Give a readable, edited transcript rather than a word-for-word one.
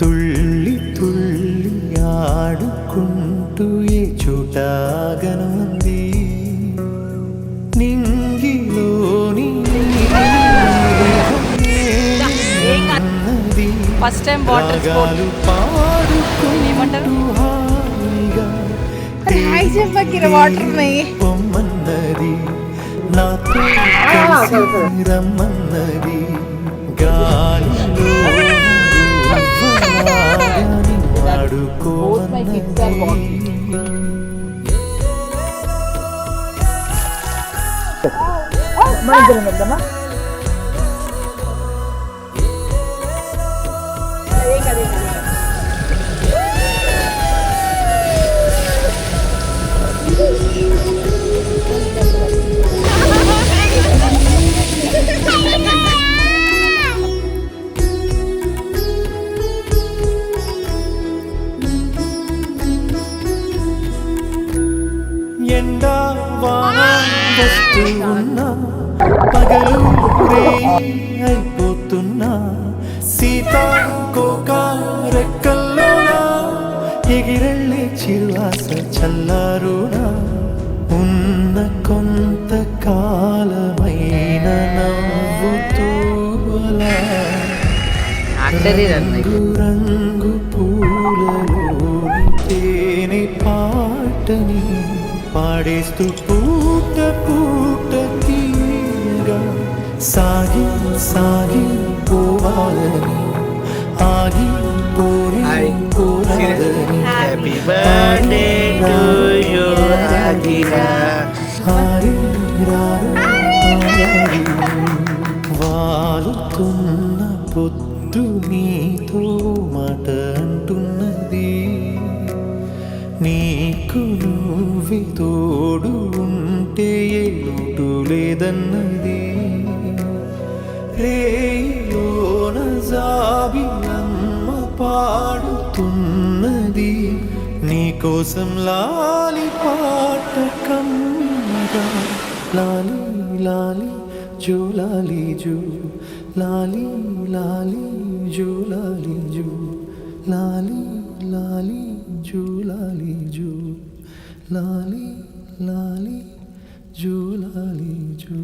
తుళ్ళి తుళ్ళి ఆడుకుంటూ ఏ చోటాగనుంది నింగిలోని ఫస్ట్ టైం వాటర్ స్పోర్ట్ ఏమంటారు పొమ్మన్నది నాతో కలిసి రమ్మన్నది గాలిలో ఆడుకోమన్నది ఎండా వాన వస్తూ ఉన్నా పగలు అయిపోతున్నా సీతాకోక రెక్కల్లోనా ఎగిరెళ్ళే చిరువాస చల్లారునా ఉన్న కొంత కాలమైన నవ్వుతూ అలా రంగు రంగు పూలలోని తేనె పాటని పాడేస్తూ పూట పూట తీయగా సాగి సాగి పోవాలని ఆగి పోరి పోరాలని హ్యాపీ బర్త్డే టు యు ఆగిరా హారి వాలుతున్న పొద్దు నీతో మాట అంటున్నది నీకు నువ్వే తోడు ఉంటే ఏ లోటు లేదన్నది రేయోన జాబిలమ్మ పాడుతున్నది నీకోసం లాలి పాట కమ్మగా లాలి లాలి జో లాలి జో లాలి లాలి జో లాలి జో లాలి లాలి జో లాలి జో లాలి లాలి జో లాలి జో